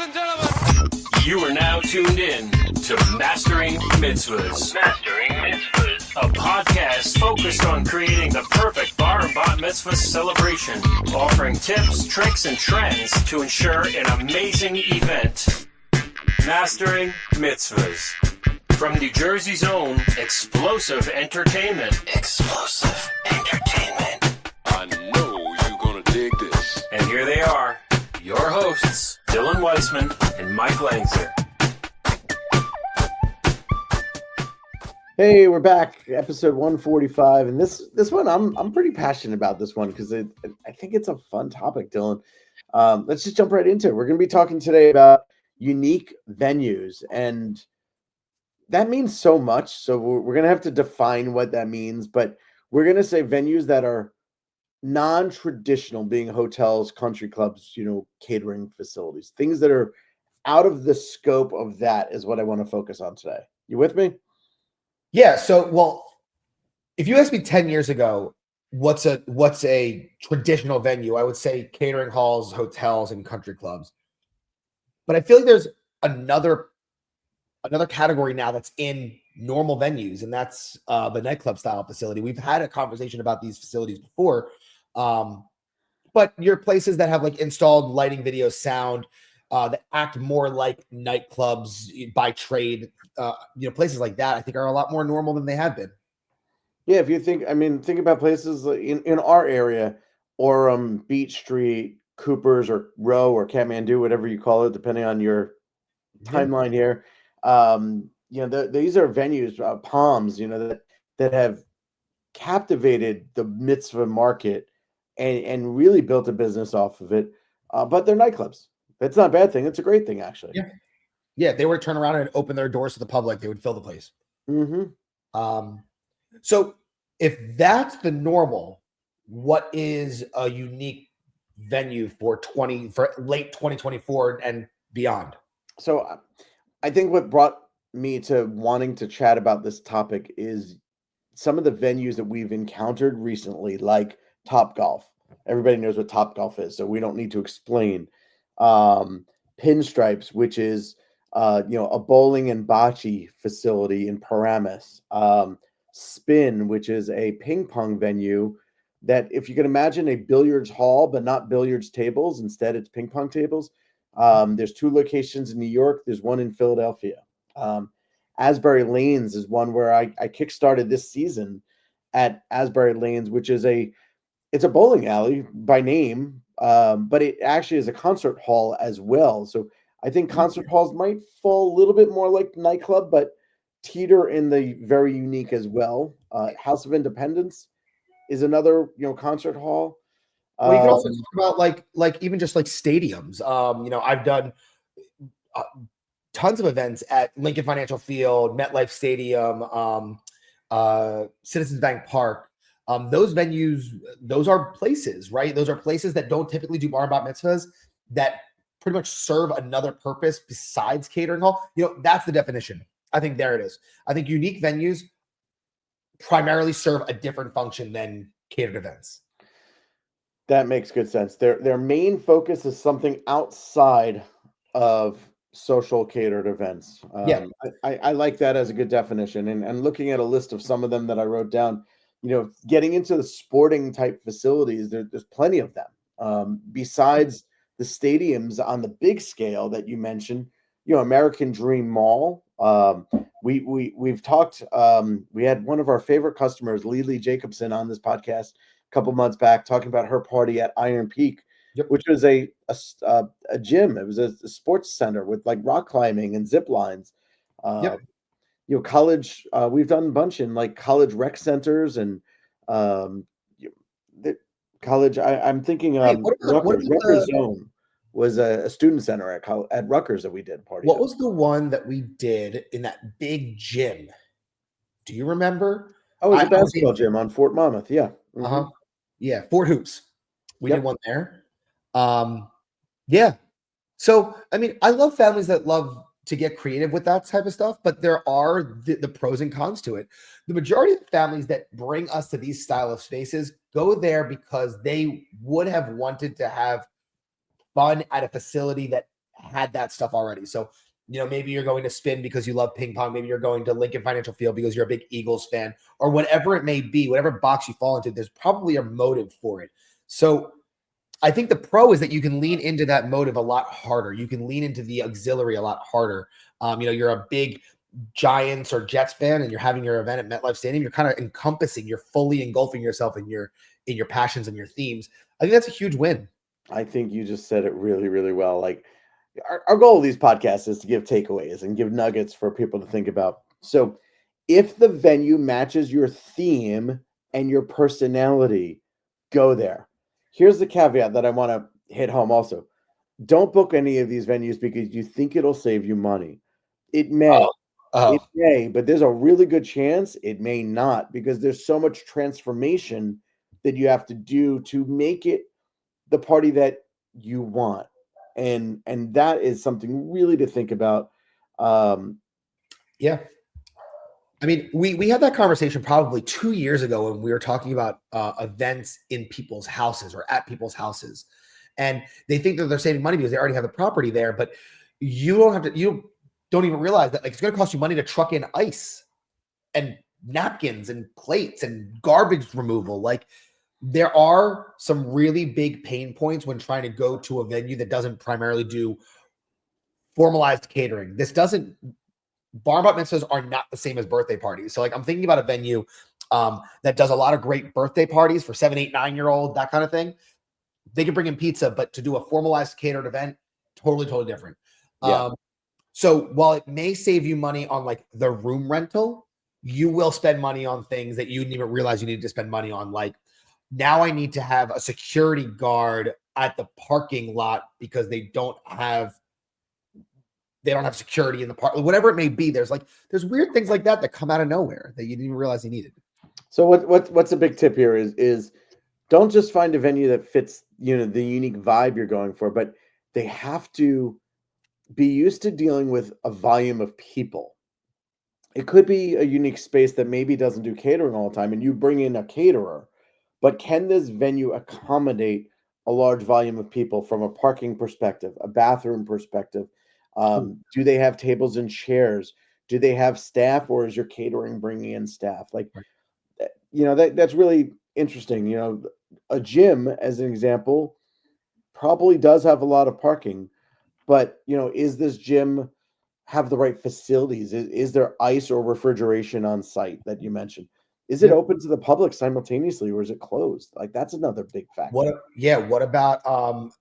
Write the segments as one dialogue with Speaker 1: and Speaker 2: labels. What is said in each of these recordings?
Speaker 1: and gentlemen.
Speaker 2: You are now tuned in to Mastering Mitzvahs. Mastering Mitzvahs. A podcast focused on creating the perfect bar and bat mitzvah celebration, offering tips, tricks, and trends to ensure an amazing event. Mastering Mitzvahs. From New Jersey's own Explosive Entertainment. Explosive Entertainment.
Speaker 1: I know you're gonna dig this.
Speaker 2: And here they are, your hosts, Dylan Weissman and Mike Langzer.
Speaker 3: Hey, we're back, episode 145, and this one I'm pretty passionate about this one because I think it's a fun topic, Dylan. Let's just jump right into it. We're going to be talking today about unique venues, and that means so much. So we're going to have to define what that means, but we're going to say venues that are non-traditional, being hotels, country clubs, catering facilities, things that are out of the scope of that is what I want to focus on today. You with me?
Speaker 4: Yeah. So, well, if you asked me 10 years ago, what's a traditional venue, I would say catering halls, hotels, and country clubs. But I feel like there's another category now that's in normal venues, and that's the nightclub style facility. We've had a conversation about these facilities before, but your places that have like installed lighting, video, sound, that act more like nightclubs by trade, places like that, I think are a lot more normal than they have been.
Speaker 3: Yeah, if you think about places like in our area, Orem, Beach Street, Coopers, or Row, or Kathmandu, whatever you call it, depending on your timeline here. These are venues, Palms, that have captivated the mitzvah market and really built a business off of it. But they're nightclubs. That's not a bad thing. It's a great thing, actually.
Speaker 4: Yeah. Yeah, if they were to turn around and open their doors to the public, they would fill the place.
Speaker 3: Mm-hmm.
Speaker 4: So if that's the normal, what is a unique venue for late 2024 and beyond?
Speaker 3: So I think what brought me to wanting to chat about this topic is some of the venues that we've encountered recently, like Topgolf. Everybody knows what Topgolf is, so we don't need to explain. Pinstripes, which is a bowling and bocce facility in Paramus. Spin, which is a ping pong venue that, if you can imagine a billiards hall, but not billiards tables, instead it's ping pong tables. There's 2 locations in New York. There's one in Philadelphia. Asbury Lanes is one where I kickstarted this season at Asbury Lanes, which is it's a bowling alley by name, but it actually is a concert hall as well. So I think concert halls might fall a little bit more like nightclub, but teeter in the very unique as well. House of Independence is another, concert hall.
Speaker 4: Well, you can also talk about like even just like stadiums. I've done tons of events at Lincoln Financial Field, MetLife Stadium, Citizens Bank Park. Those venues, those are places, right? Those are places that don't typically do bar and bat mitzvahs that pretty much serve another purpose besides catering hall. That's the definition. I think there it is. I think unique venues primarily serve a different function than catered events.
Speaker 3: That makes good sense. Their main focus is something outside of social catered events. I like that as a good definition. And looking at a list of some of them that I wrote down, getting into the sporting type facilities, there's plenty of them. Besides the stadiums on the big scale that you mentioned, American Dream Mall. We've talked. We had one of our favorite customers, Lily Jacobson, on this podcast a couple months back, talking about her party at Iron Peak, which was a gym. It was a sports center with like rock climbing and zip lines. College. We've done a bunch in like college rec centers and the college. I'm thinking Rutgers Zone was a student center at Rutgers that we did party.
Speaker 4: What was the one that we did in that big gym? Do you remember?
Speaker 3: Oh, it was a basketball gym on Fort Monmouth. Yeah.
Speaker 4: Mm-hmm. Yeah, Fort Hoops. We did one there. Yeah. So, I love families that love to get creative with that type of stuff, but there are the pros and cons to it. The majority of the families that bring us to these style of spaces go there because they would have wanted to have fun at a facility that had that stuff already. So, maybe you're going to Spin because you love ping pong. Maybe you're going to Lincoln Financial Field because you're a big Eagles fan, or whatever it may be, whatever box you fall into, there's probably a motive for it. So I think the pro is that you can lean into that motive a lot harder. You can lean into the auxiliary a lot harder. You're a big Giants or Jets fan and you're having your event at MetLife Stadium. You're kind of you're fully engulfing yourself in your passions and your themes. I think that's a huge win.
Speaker 3: I think you just said it really, really well. Like our goal of these podcasts is to give takeaways and give nuggets for people to think about. So if the venue matches your theme and your personality, go there. Here's the caveat that I want to hit home also. Don't book any of these venues because you think it'll save you money. It may. It may, but there's a really good chance it may not, because there's so much transformation that you have to do to make it the party that you want. And that is something really to think about.
Speaker 4: Yeah. I mean, we had that conversation probably 2 years ago when we were talking about events in people's houses or at people's houses. And they think that they're saving money because they already have the property there, but you don't even realize that it's going to cost you money to truck in ice and napkins and plates and garbage removal. Like, there are some really big pain points when trying to go to a venue that doesn't primarily do formalized catering. Bar mitzvahs are not the same as birthday parties. So I'm thinking about a venue that does a lot of great birthday parties for 7, 8, 9-year-old, that kind of thing. They can bring in pizza, but to do a formalized catered event, totally different.
Speaker 3: Yeah.
Speaker 4: So while it may save you money on the room rental, you will spend money on things that you didn't even realize you needed to spend money on. Like, now I need to have a security guard at the parking lot because they don't have security in the park, whatever it may be. There's weird things like that come out of nowhere that you didn't even realize you needed.
Speaker 3: So what's a big tip here is don't just find a venue that fits, the unique vibe you're going for, but they have to be used to dealing with a volume of people. It could be a unique space that maybe doesn't do catering all the time, and you bring in a caterer, but can this venue accommodate a large volume of people from a parking perspective, a bathroom perspective? Do they have tables and chairs? Do they have staff, or is your catering bringing in staff? That's really interesting. A gym, as an example, probably does have a lot of parking, but is this gym have the right facilities? Is there ice or refrigeration on site that you mentioned? Is it open to the public simultaneously, or is it closed? That's another big factor.
Speaker 4: What about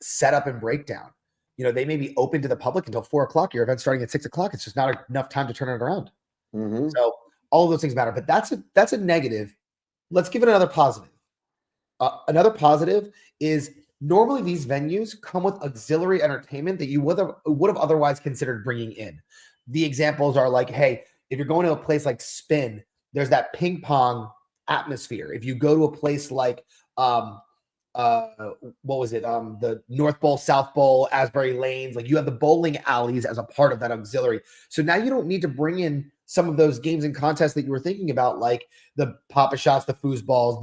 Speaker 4: setup and breakdown? They may be open to the public until 4:00. Your event's starting at 6:00. It's just not enough time to turn it around.
Speaker 3: Mm-hmm.
Speaker 4: So all of those things matter, but that's a negative. Let's give it another positive. Another positive is normally these venues come with auxiliary entertainment that you would have otherwise considered bringing in. The examples are hey, if you're going to a place like Spin, there's that ping pong atmosphere. If you go to a place like what was it? The North Bowl, South Bowl, Asbury Lanes, you have the bowling alleys as a part of that auxiliary. So now you don't need to bring in some of those games and contests that you were thinking about, like the Papa Shots, the foosballs,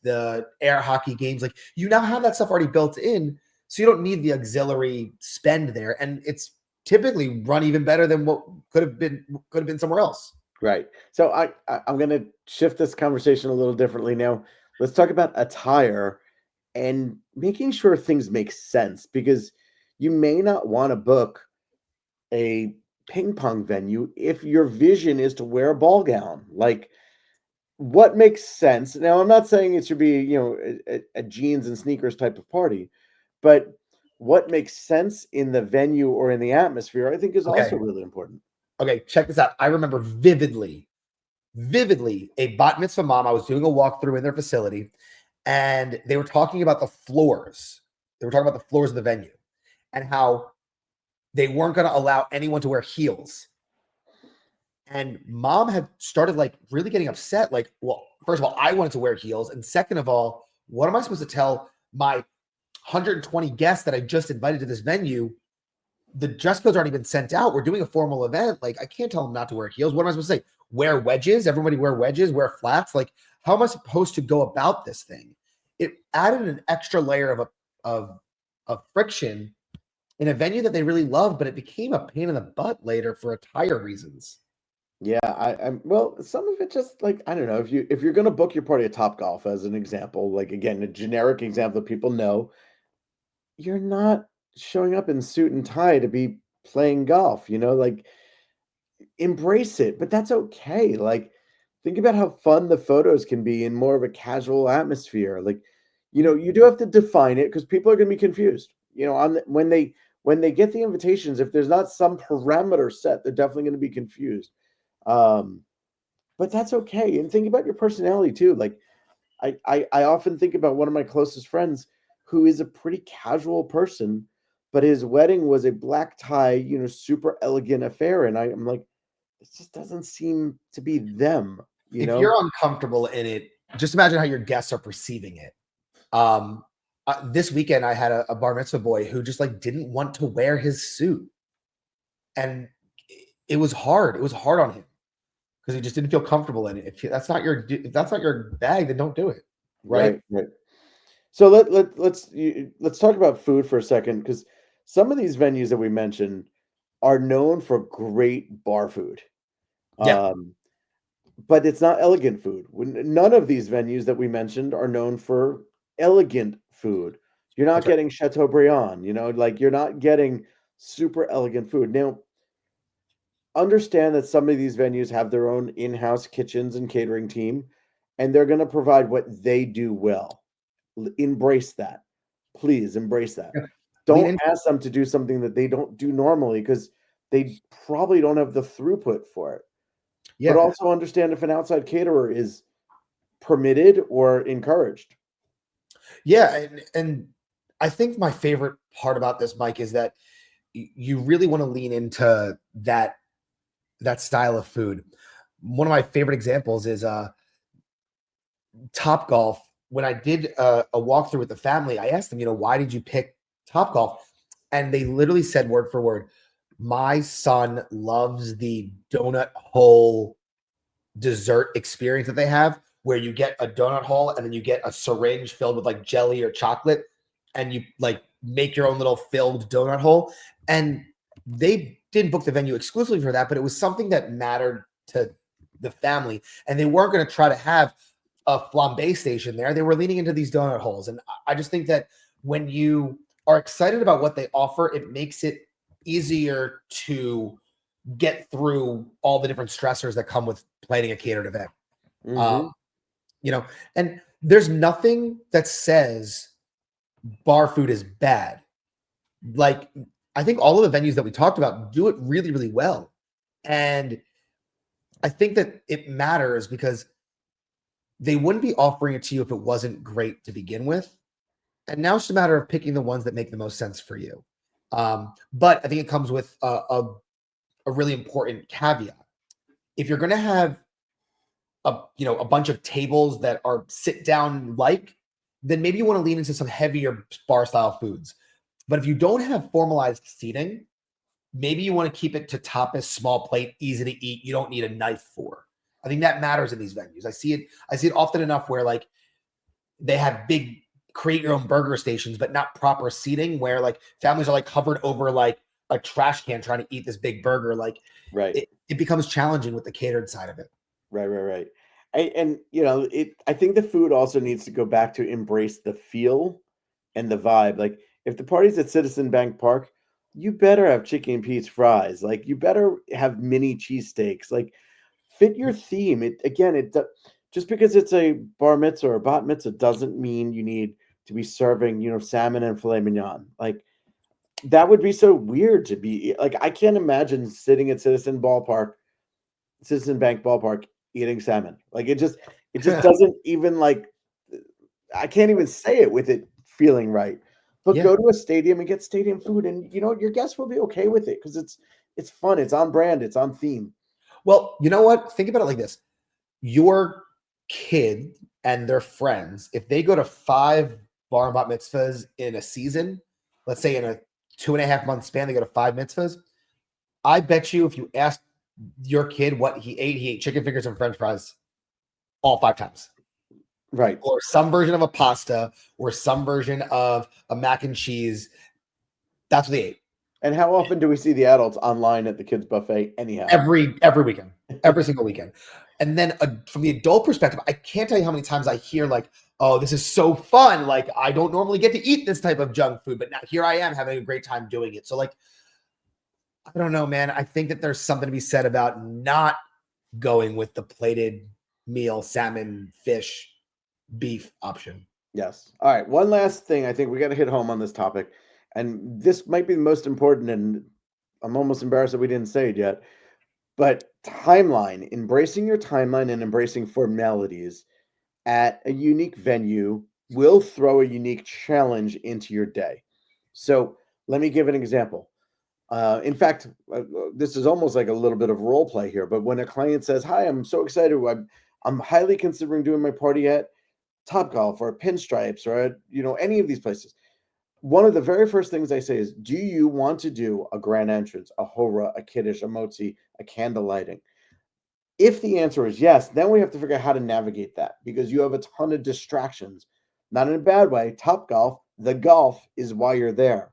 Speaker 4: the air hockey games. You now have that stuff already built in, so you don't need the auxiliary spend there, and it's typically run even better than what could have been somewhere else.
Speaker 3: Right. So I'm going to shift this conversation a little differently now. Let's talk about attire and making sure things make sense, because you may not want to book a ping pong venue if your vision is to wear a ball gown. What makes sense? Now, I'm not saying it should be, a jeans and sneakers type of party, but what makes sense in the venue or in the atmosphere, I think, is also really important.
Speaker 4: Okay, check this out. I remember vividly a bat mitzvah mom. I was doing a walkthrough in their facility, and they were talking about the floors. They were talking about the floors of the venue and how they weren't going to allow anyone to wear heels. And mom had started really getting upset. Well, first of all, I wanted to wear heels. And second of all, what am I supposed to tell my 120 guests that I just invited to this venue? The dress codes aren't even sent out. We're doing a formal event. I can't tell them not to wear heels. What am I supposed to say? Wear wedges? Everybody wear wedges, wear flats. How am I supposed to go about this thing? It added an extra layer of friction in a venue that they really loved, but it became a pain in the butt later for attire reasons.
Speaker 3: Yeah, I'm well, some of it just like I don't know, if you're gonna book your party at Topgolf as an example, like again, a generic example that people know, you're not showing up in suit and tie to be playing golf, like embrace it, but that's okay. Like think about how fun the photos can be in more of a casual atmosphere. Like, you do have to define it because people are gonna be confused. When they get the invitations, if there's not some parameter set, they're definitely gonna be confused. Um, but that's okay. And think about your personality too. Like I often think about one of my closest friends who is a pretty casual person, but his wedding was a black tie, super elegant affair. And I'm like, it just doesn't seem to be them, you
Speaker 4: If
Speaker 3: know?
Speaker 4: you're uncomfortable in it, just imagine how your guests are perceiving it. This weekend I had a bar mitzvah boy who just like didn't want to wear his suit, and it was hard. It was hard on him because he just didn't feel comfortable in it. If that's not your bag, then don't do it. Right?
Speaker 3: Right. So let's talk about food for a second, because some of these venues that we mentioned are known for great bar food.
Speaker 4: Yeah.
Speaker 3: Um, but it's not elegant food. None of these venues that we mentioned are known for elegant food. You're not
Speaker 4: That's right.
Speaker 3: getting Chateaubriand, like you're not getting super elegant food. Now, understand that some of these venues have their own in-house kitchens and catering team, and they're going to provide what they do well. Embrace that. Please embrace that.
Speaker 4: Yeah. Lean
Speaker 3: Don't
Speaker 4: in.
Speaker 3: ask them to do something that they don't do normally because they probably don't have the throughput for it. But
Speaker 4: Yeah.
Speaker 3: also understand if an outside caterer is permitted or encouraged.
Speaker 4: Yeah. And I think my favorite part about this, Mike, is that you really want to lean into that style of food. One of my favorite examples is Top Golf. When I did a walkthrough with the family, I asked them, why did you pick Top Golf? And they literally said word for word, my son loves the donut hole dessert experience that they have, where you get a donut hole and then you get a syringe filled with like jelly or chocolate, and you like make your own little filled donut hole. And they didn't book the venue exclusively for that, but it was something that mattered to the family. And they weren't going to try to have a flambe station there. They were leaning into these donut holes. And I just think that when you are excited about what they offer, it makes it easier to get through all the different stressors that come with planning a catered event.
Speaker 3: Mhm.
Speaker 4: And there's nothing that says bar food is bad. Like, I think all of the venues that we talked about do it really, really well. And I think that it matters because they wouldn't be offering it to you if it wasn't great to begin with. And now it's just a matter of picking the ones that make the most sense for you. But I think it comes with a really important caveat. If you're going to have a bunch of tables that are sit down like, then maybe you want to lean into some heavier bar style foods. But if you don't have formalized seating, maybe you want to keep it to tapas, small plate, easy to eat. You don't need a knife for. I think that matters in these venues. I see it often enough where like they have big create your own burger stations, but not proper seating, where like families are like hovered over like a trash can trying to eat this big burger. Like
Speaker 3: Right.
Speaker 4: it becomes challenging with the catered side of it.
Speaker 3: Right. I think the food also needs to go back to embrace the feel and the vibe. Like if the party's at Citizen Bank Park, you better have chicken and peas fries. Like you better have mini cheesesteaks. Like fit your theme. Just because it's a bar mitzvah or a bat mitzvah doesn't mean you need to be serving, salmon and filet mignon. Like that would be so weird to be like. I can't imagine sitting at Citizen Bank Ballpark eating salmon. Like it just doesn't even like. I can't even say it with it feeling right. But
Speaker 4: Yeah.
Speaker 3: go to a stadium and get stadium food, and your guests will be okay with it because it's fun, it's on brand, it's on theme.
Speaker 4: Well, you know what? Think about it like this. Your kid and their friends, if they go to 5 bar and bat mitzvahs in a season, let's say in a 2.5 month span, they go to 5 mitzvahs. I bet you if you ask your kid what he ate chicken fingers and French fries all 5 times.
Speaker 3: Right.
Speaker 4: Or some version of a pasta or some version of a mac and cheese. That's what they ate.
Speaker 3: And how often do we see the adults online at the kids' buffet anyhow?
Speaker 4: Every weekend, every single weekend. And then from the adult perspective, I can't tell you how many times I hear like, oh, this is so fun. Like, I don't normally get to eat this type of junk food, but now here I am having a great time doing it. So like, I don't know, man. I think that there's something to be said about not going with the plated meal, salmon, fish, beef option.
Speaker 3: Yes. All right. One last thing. I think we got to hit home on this topic. And this might be the most important. And I'm almost embarrassed that we didn't say it yet. But timeline, embracing your timeline and embracing formalities at a unique venue will throw a unique challenge into your day. So let me give an example. In fact, this is almost like a little bit of role play here. But when a client says, "Hi, I'm so excited. I'm highly considering doing my party at Topgolf or Pinstripes or at, any of these places." One of the very first things I say is, "Do you want to do a grand entrance, a hora, a kiddush, a motzi, a candle lighting?" If the answer is yes, then we have to figure out how to navigate that because you have a ton of distractions. Not in a bad way. Topgolf, the golf is why you're there.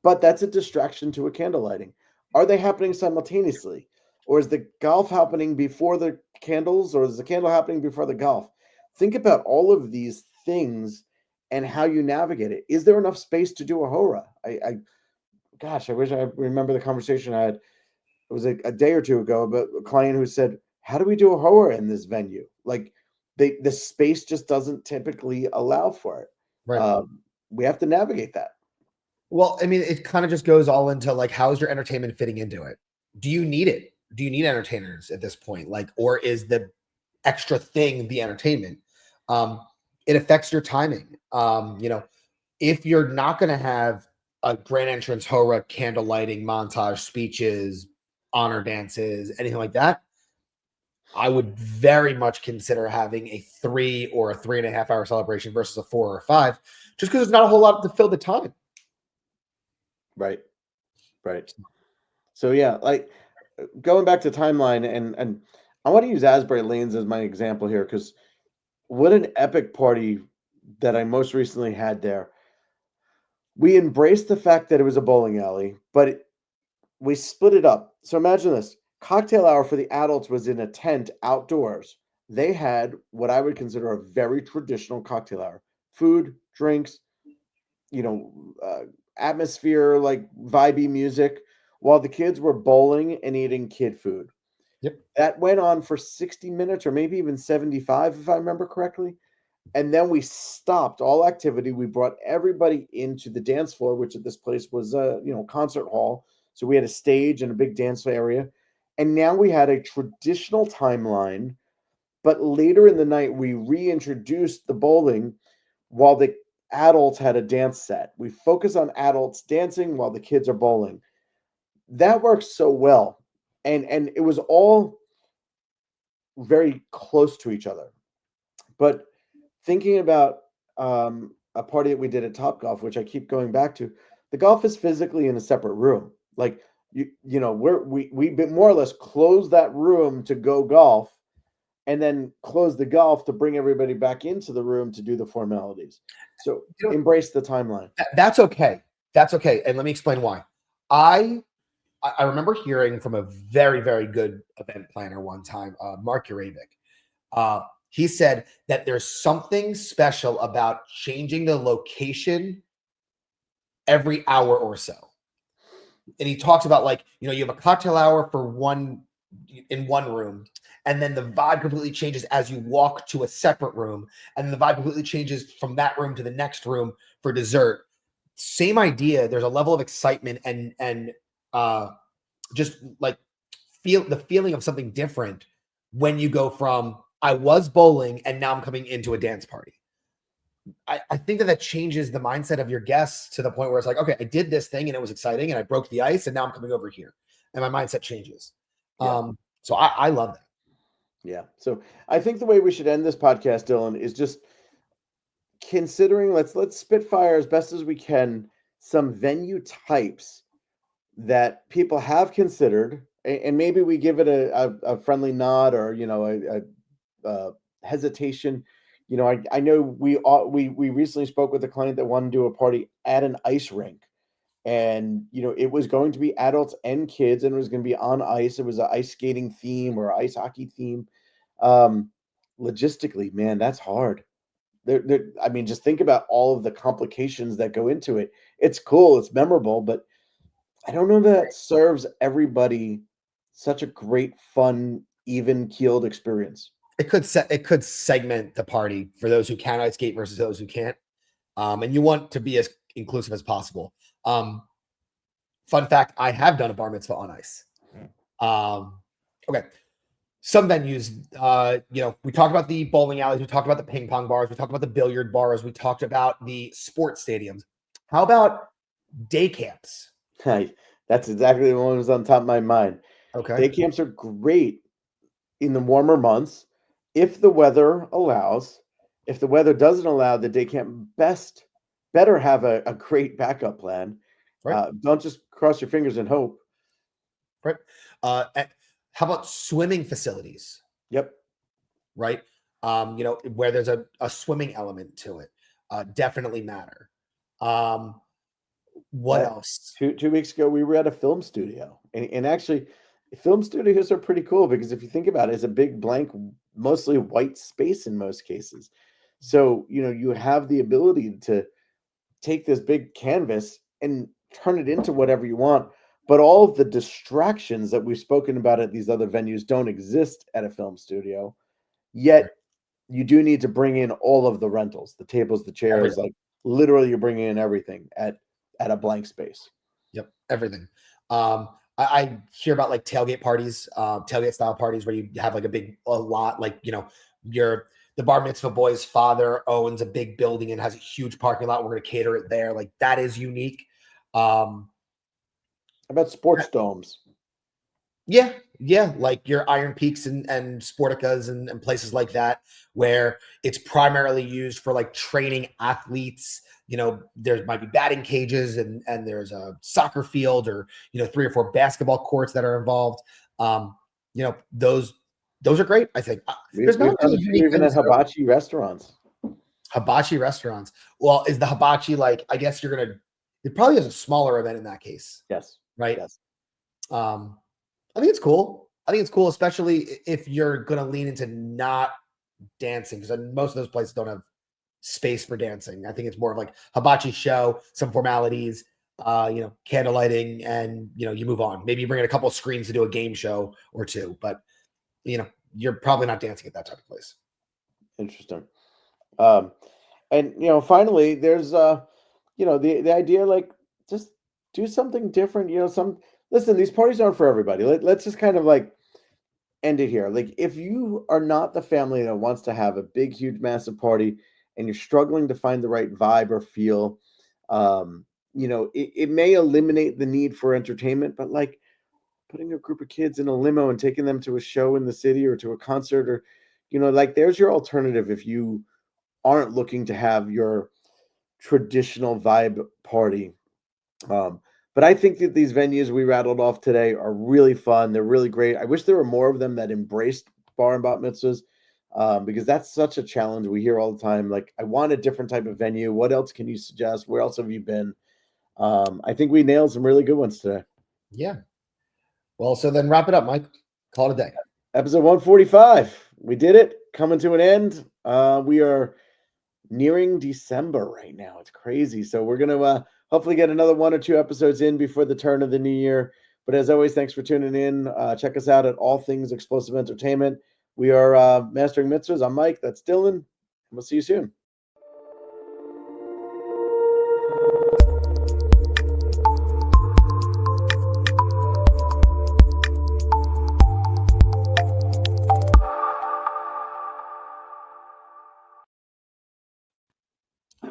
Speaker 3: But that's a distraction to a candle lighting. Are they happening simultaneously? Or is the golf happening before the candles, or is the candle happening before the golf? Think about all of these things and how you navigate it. Is there enough space to do a hora? Gosh, I wish I remember the conversation I had. It was a day or two ago about a client who said, "How do we do a hora in this venue? Like, the space just doesn't typically allow for it."
Speaker 4: Right.
Speaker 3: We have to navigate that.
Speaker 4: Well, I mean, it kind of just goes all into like, how's your entertainment fitting into it? Do you need it? Do you need entertainers at this point? Like, or is the extra thing the entertainment? It affects your timing. If you're not going to have a grand entrance, hora, candle lighting, montage, speeches, honor dances, anything like that, I would very much consider having a 3 or a 3.5 hour celebration versus a 4 or a 5, just because there's not a whole lot to fill the time.
Speaker 3: Right. Right. So yeah, like going back to timeline and I want to use Asbury Lanes as my example here because what an epic party that I most recently had there. We embraced the fact that it was a bowling alley, but we split it up. So imagine this. Cocktail hour for the adults was in a tent outdoors. They had what I would consider a very traditional cocktail hour. Food, drinks, you know, atmosphere, like vibey music, while the kids were bowling and eating kid food.
Speaker 4: Yep.
Speaker 3: That went on for 60 minutes or maybe even 75, if I remember correctly. And then we stopped all activity. We brought everybody into the dance floor, which at this place was a concert hall. So we had a stage and a big dance area. And now we had a traditional timeline, but later in the night we reintroduced the bowling while the adults had a dance set. We focus on adults dancing while the kids are bowling. That works so well. And it was all very close to each other. But thinking about a party that we did at Topgolf, which I keep going back to, the golf is physically in a separate room. Like we more or less closed that room to go golf, and then close the golf to bring everybody back into the room to do the formalities. So embrace the timeline.
Speaker 4: That's okay. That's okay. And let me explain why. I remember hearing from a very, very good event planner one time, Mark Uravic. He said that there's something special about changing the location every hour or so. And he talks about like, you have a cocktail hour in one room, and then the vibe completely changes as you walk to a separate room, and then the vibe completely changes from that room to the next room for dessert. Same idea. There's a level of excitement and just like the feeling of something different when you go from I was bowling and now I'm coming into a dance party. I think that changes the mindset of your guests to the point where it's like, okay, I did this thing and it was exciting and I broke the ice and now I'm coming over here and my mindset changes.
Speaker 3: Yeah.
Speaker 4: So I love that.
Speaker 3: Yeah. So I think the way we should end this podcast, Dylan, is just considering let's spitfire as best as we can some venue types that people have considered, and maybe we give it a friendly nod or a hesitation. I know we recently spoke with a client that wanted to do a party at an ice rink, and it was going to be adults and kids, and it was going to be on ice. It was an ice skating theme or ice hockey theme. Um, Logistically, man, that's hard. I mean, just think about all of the complications that go into it. It's cool, it's memorable, but I don't know that serves everybody such a great, fun, even-keeled experience.
Speaker 4: It could segment the party for those who can ice skate versus those who can't. And you want to be as inclusive as possible. Fun fact, I have done a bar mitzvah on ice. Okay. Some venues, we talked about the bowling alleys, we talked about the ping pong bars, we talked about the billiard bars, we talked about the sports stadiums. How about day camps?
Speaker 3: That's exactly the one that was on top of my mind.
Speaker 4: Okay.
Speaker 3: Day camps are great in the warmer months if the weather allows. If the weather doesn't allow, the day camp better have a great backup plan.
Speaker 4: Right.
Speaker 3: Don't just cross your fingers and hope.
Speaker 4: Right. How about swimming facilities?
Speaker 3: Yep.
Speaker 4: Right. Where there's a swimming element to it, definitely matter. What else?
Speaker 3: 2 weeks ago, we were at a film studio, and actually, film studios are pretty cool because if you think about it, it's a big blank, mostly white space in most cases. So you have the ability to take this big canvas and turn it into whatever you want. But all of the distractions that we've spoken about at these other venues don't exist at a film studio. Yet you do need to bring in all of the rentals, the tables, the chairs,
Speaker 4: Everything.
Speaker 3: like literally you're bringing in everything at a blank space.
Speaker 4: Yep, everything. I hear about like tailgate parties, tailgate style parties where you have like a lot, like the bar mitzvah boy's father owns a big building and has a huge parking lot. We're going to cater it there. Like that is unique.
Speaker 3: How about sports domes?
Speaker 4: Yeah, like your Iron Peaks and Sporticas and places like that, where it's primarily used for like training athletes. There might be batting cages and there's a soccer field or 3 or 4 basketball courts that are involved. Those are great. I think there's not
Speaker 3: We've
Speaker 4: really unique
Speaker 3: even at
Speaker 4: things, though.
Speaker 3: hibachi restaurants.
Speaker 4: Hibachi restaurants. Well, is the hibachi like? I guess it probably is a smaller event in that case.
Speaker 3: Yes.
Speaker 4: Right.
Speaker 3: Yes.
Speaker 4: I think it's cool. Especially if you're going to lean into not dancing, because most of those places don't have space for dancing. I think it's more of like hibachi show, some formalities, candle lighting, and you move on. Maybe you bring in a couple of screens to do a game show or two, but you're probably not dancing at that type of place.
Speaker 3: Interesting. And finally, there's the idea, like, just do something different. Listen, these parties aren't for everybody. Let's just kind of like end it here. Like, if you are not the family that wants to have a big, huge, massive party and you're struggling to find the right vibe or feel, it may eliminate the need for entertainment, but like putting a group of kids in a limo and taking them to a show in the city or to a concert or, like there's your alternative if you aren't looking to have your traditional vibe party. But I think that these venues we rattled off today are really fun. They're really great. I wish there were more of them that embraced bar and bat mitzvahs, because that's such a challenge we hear all the time. Like, I want a different type of venue. What else can you suggest? Where else have you been? I think we nailed some really good ones today.
Speaker 4: Yeah. Well, so then wrap it up, Mike. Call it a day.
Speaker 3: Episode 145. We did it. Coming to an end. We are nearing December right now. It's crazy. So we're going to hopefully get another 1 or 2 episodes in before the turn of the new year. But as always, thanks for tuning in. Check us out at All Things Explosive Entertainment. We are Mastering Mitzvahs. I'm Mike. That's Dylan. And we'll see you soon.